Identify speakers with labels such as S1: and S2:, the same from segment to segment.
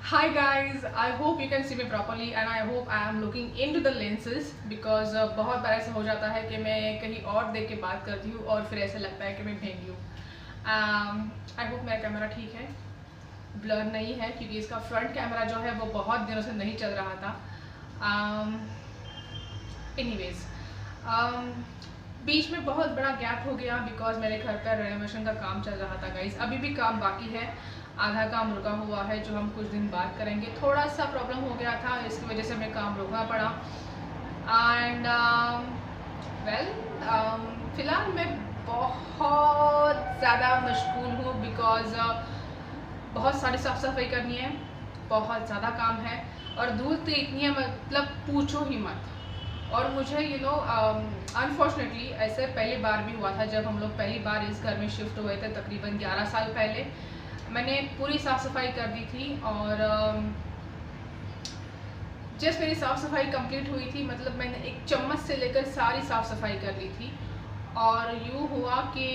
S1: Hi guys, I hope you can see me properly and I hope I am looking into the lenses because बहुत बार ऐसा हो जाता है कि मैं कहीं और देख के बात करती हूँ और फिर ऐसा लगता है कि मैं भेंगी हूँ। आई होप मेरा कैमरा ठीक है, ब्लर नहीं है क्योंकि इसका फ्रंट कैमरा जो है वो बहुत दिनों से नहीं चल रहा था। एनीवेज बीच में बहुत बड़ा गैप हो गया बिकॉज मेरे घर पर रेनोवेशन का काम चल रहा था गाइस। अभी भी काम बाकी है, आधा काम रुका हुआ है जो हम कुछ दिन बाद करेंगे। थोड़ा सा प्रॉब्लम हो गया था, इसकी वजह से हमें काम रोकना पड़ा। एंड वेल फ़िलहाल मैं बहुत ज़्यादा मशगूल हूँ बिकॉज बहुत सारी साफ़ सफाई करनी है, बहुत ज़्यादा काम है और धूल तो इतनी है मतलब पूछो ही मत। और मुझे अनफॉर्चुनेटली ऐसे पहली बार भी हुआ था जब हम लोग पहली बार इस घर में शिफ्ट हुए थे तकरीबन 11 साल पहले। मैंने पूरी साफ़ सफाई कर दी थी और जस्ट मेरी साफ़ सफाई कंप्लीट हुई थी, मतलब मैंने एक चम्मच से लेकर सारी साफ़ सफाई कर ली थी और यूँ हुआ कि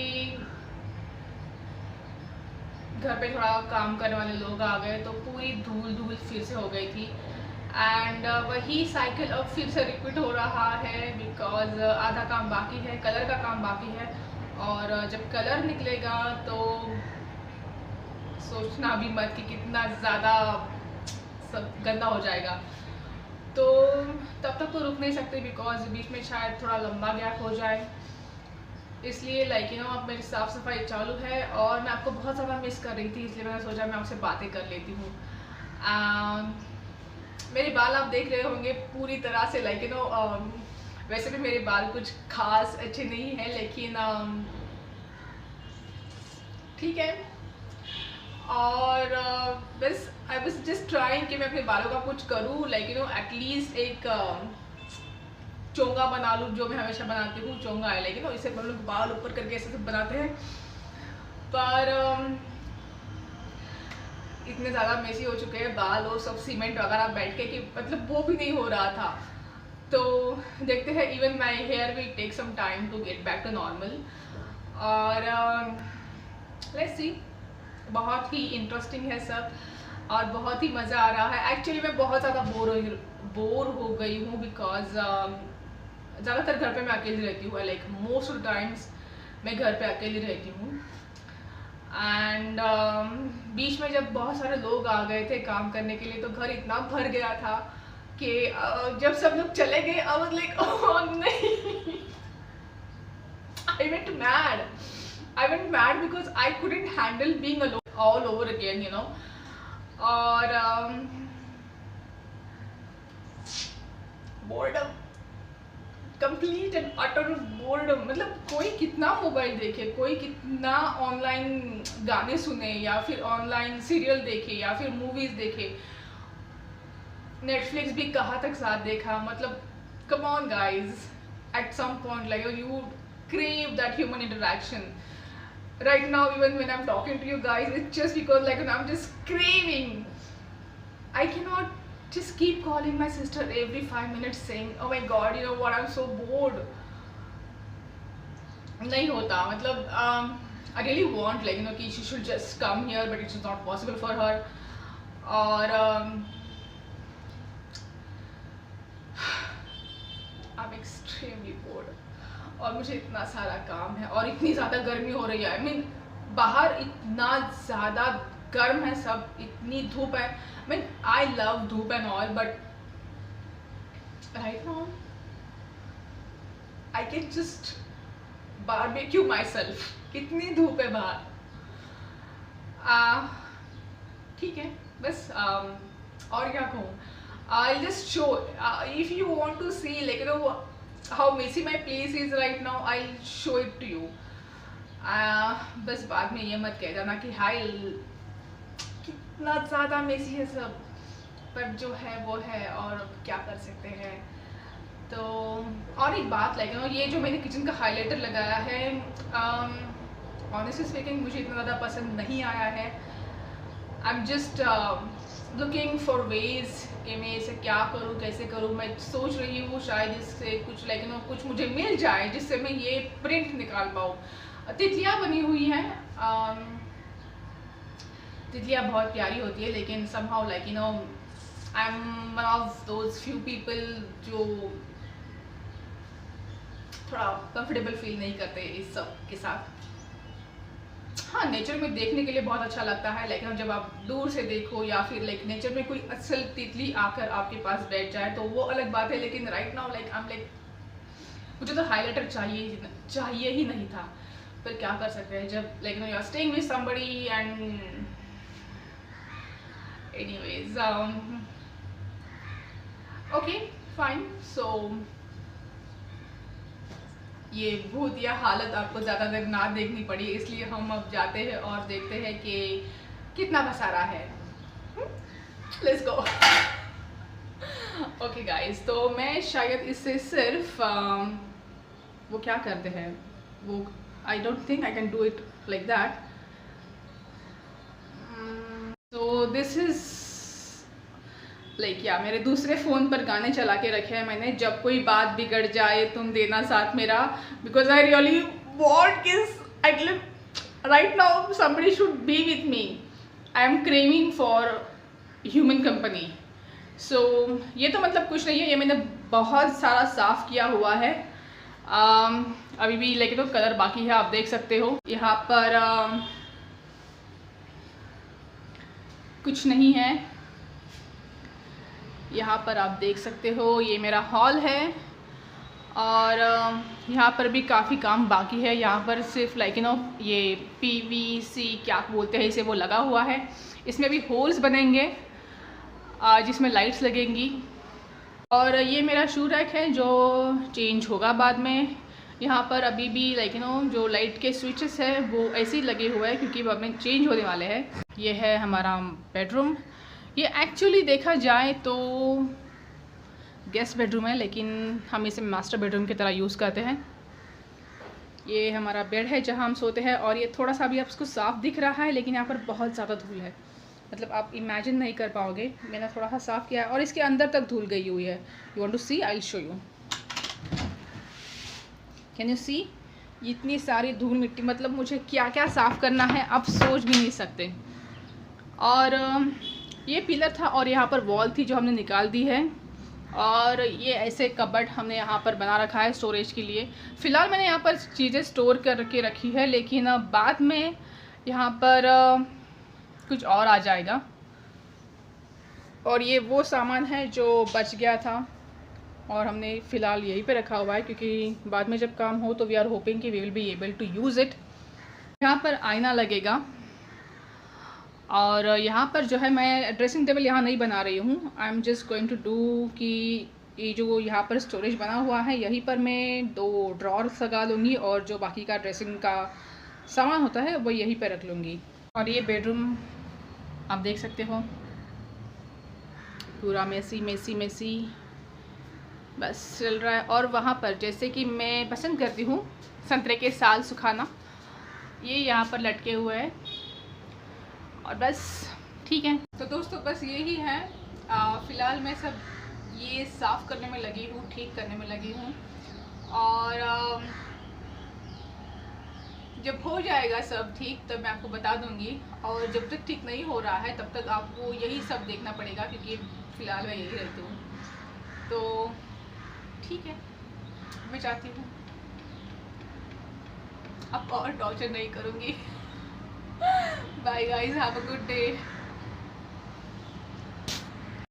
S1: घर पे थोड़ा काम करने वाले लोग आ गए तो पूरी धूल धूल फिर से हो गई थी। एंड वही साइकिल अब फिर से रिपीट हो रहा है बिकॉज आधा काम बाकी है, कलर का काम बाकी है और जब कलर निकलेगा तो सोचना भी मत कि कितना ज़्यादा सब गंदा हो जाएगा। तो तब तक तो रुक नहीं सकते बिकॉज बीच में शायद थोड़ा लंबा गैप हो जाए, इसलिए अब मेरी साफ़ सफाई चालू है और मैं आपको बहुत ज़्यादा मिस कर रही थी, इसलिए मैंने सोचा मैं आपसे बातें कर लेती हूँ। मेरे बाल आप देख रहे होंगे पूरी तरह से वैसे भी मेरे बाल कुछ खास अच्छे नहीं हैं लेकिन ठीक है। और बस आई वाज जस्ट ट्राइंग कि मैं अपने बालों का कुछ करूँ, एटलीस्ट एक चोंगा बना लूँ जो मैं हमेशा बनाती हूँ। चोंगा है इसे हम लोग बाल ऊपर करके ऐसे सब बनाते हैं, पर इतने ज़्यादा मेसी हो चुके हैं बाल और सब सीमेंट वगैरह बैठ के कि मतलब वो भी नहीं हो रहा था। तो देखते हैं, even my hair will take some time to get back to normal. और लेट्स सी, बहुत ही इंटरेस्टिंग है सब और बहुत ही मज़ा आ रहा है। एक्चुअली मैं बहुत ज़्यादा बोर हो गई हूँ बिकॉज ज़्यादातर घर पे मैं अकेली रहती हूँ, मोस्ट ऑफ टाइम्स मैं घर पे अकेली रहती हूँ। एंड बीच में जब बहुत सारे लोग आ गए थे काम करने के लिए तो घर इतना भर गया था कि जब सब लोग चले गए आई वाज लाइक ओह नहीं, I went mad because I couldn't handle being alone all over again और boredom, complete and utter boredom. मतलब कोई कितना मोबाइल देखे, कोई कितना ऑनलाइन गाने सुने या फिर ऑनलाइन सीरियल देखे या फिर मूवीज देखे, नेटफ्लिक्स भी कहाँ तक साथ देखा। मतलब come on guys, at some point you crave that human interaction. Right now even when I'm talking to you guys it's just because I'm just craving. I cannot just keep calling my sister every 5 minutes saying oh my god you know what I'm so bored. नहीं होता, मतलब I really want कि she should just come here but it's not possible for her. और I'm extremely bored और मुझे इतना सारा काम है और इतनी ज़्यादा गर्मी हो रही है। I mean बाहर इतना ज़्यादा गर्म है सब, इतनी धूप है। I mean I love धूप and all but right now I can just barbecue myself, इतनी धूप है बाहर। ठीक है बस और क्या कहूँ, I'll just show if you want to see how messy my place is right now, I'll show it to you. बस बाद में ये मत कह जाना कि हाय कितना ज़्यादा मेसी है सब, पर जो है वो है और क्या कर सकते हैं। तो और एक बात ये जो मैंने किचन का हाइलाइटर लगाया है ऑनेस्टली स्पीकिंग मुझे इतना ज़्यादा पसंद नहीं आया है। I am just looking for ways कि मैं इसे क्या करूँ, कैसे करूँ। मैं सोच रही हूँ शायद इससे कुछ कुछ मुझे मिल जाए जिससे मैं ये प्रिंट निकाल पाऊँ। तितलियाँ बनी हुई हैं, तितलियाँ बहुत प्यारी होती है, लेकिन somehow like you know I'm one of those few people जो थोड़ा कंफर्टेबल फील नहीं करते इस सब के साथ। हाँ, नेचर में देखने के लिए बहुत अच्छा लगता है, लेकिन जब आप दूर से देखो या फिर लाइक नेचर में कोई असल तितली आकर आपके पास बैठ जाए तो वो अलग बात है। लेकिन right now like I am like मुझे तो हाईलाइटर चाहिए ही नहीं था, पर क्या कर सकते हैं जब like you are staying with somebody and anyways okay fine. So ये भूतिया हालत आपको ज़्यादा देर ना देखनी पड़ी, इसलिए हम अब जाते हैं और देखते हैं कि कितना बसारा है। Let's go. ओके गाइस, तो मैं शायद इससे सिर्फ वो क्या करते हैं वो I don't think I can do it like that. So this is like या मेरे दूसरे फ़ोन पर गाने चला के रखे हैं मैंने, जब कोई बात बिगड़ जाए तुम देना साथ मेरा, because I really want kiss I right now somebody should be with me. I am craving for human company. So ये तो मतलब कुछ नहीं है, ये मैंने बहुत सारा साफ़ किया हुआ है। अभी भी लेके तो कलर बाकी है, आप देख सकते हो। यहाँ पर कुछ नहीं है, यहाँ पर आप देख सकते हो ये मेरा हॉल है, और यहाँ पर भी काफ़ी काम बाकी है। यहाँ पर सिर्फ लाइक यू नो ये PVC क्या बोलते हैं इसे, वो लगा हुआ है। इसमें भी होल्स बनेंगे जिसमें लाइट्स लगेंगी, और ये मेरा शू रैक है जो चेंज होगा बाद में। यहाँ पर अभी भी लाइक यू नो जो लाइट के स्विचेस है वो ऐसे ही लगे हुए हैं क्योंकि बाद में चेंज होने वाले हैं। ये है हमारा बेडरूम। ये एक्चुअली देखा जाए तो गेस्ट बेडरूम है, लेकिन हम इसे मास्टर बेडरूम की तरह यूज़ करते हैं। ये हमारा बेड है जहाँ हम सोते हैं, और ये थोड़ा सा भी आपको साफ़ दिख रहा है, लेकिन यहाँ पर बहुत ज़्यादा धूल है, मतलब आप इमेजिन नहीं कर पाओगे। मैंने थोड़ा सा साफ़ किया है और इसके अंदर तक धूल गई हुई है। You want to see, I will show you. Can you see इतनी सारी धूल मिट्टी, मतलब मुझे क्या क्या साफ़ करना है आप सोच भी नहीं सकते। और ये पिलर था और यहाँ पर वॉल थी जो हमने निकाल दी है, और ये ऐसे कबर्ड हमने यहाँ पर बना रखा है स्टोरेज के लिए। फ़िलहाल मैंने यहाँ पर चीज़ें स्टोर करके रखी है, लेकिन बाद में यहाँ पर कुछ और आ जाएगा। और ये वो सामान है जो बच गया था और हमने फ़िलहाल यहीं पे रखा हुआ है, क्योंकि बाद में जब काम हो तो वी आर होपिंग कि we will be able to use it. यहाँ पर आईना लगेगा, और यहाँ पर जो है मैं ड्रेसिंग टेबल यहाँ नहीं बना रही हूँ। I am just going to do कि ये जो यहाँ पर स्टोरेज बना हुआ है यहीं पर मैं 2 ड्रॉर्स लगा लूँगी, और जो बाकी का ड्रेसिंग का सामान होता है वो यहीं पर रख लूँगी। और ये बेडरूम आप देख सकते हो पूरा मेसी बस चल रहा है। और वहाँ पर जैसे कि मैं पसंद करती हूँ संतरे के साल सुखाना, ये यहाँ पर लटके हुए हैं, और बस ठीक है। तो दोस्तों बस यही है। फ़िलहाल मैं सब ये साफ़ करने में लगी हूँ, ठीक करने में लगी हूँ, और जब हो जाएगा सब ठीक तब मैं आपको बता दूँगी। और जब तक ठीक नहीं हो रहा है तब तक आपको यही सब देखना पड़ेगा, क्योंकि फ़िलहाल मैं यही रहती हूँ। तो ठीक है, मैं चाहती हूँ अब और टॉर्चर नहीं करूँगी। Bye guys, have a good day.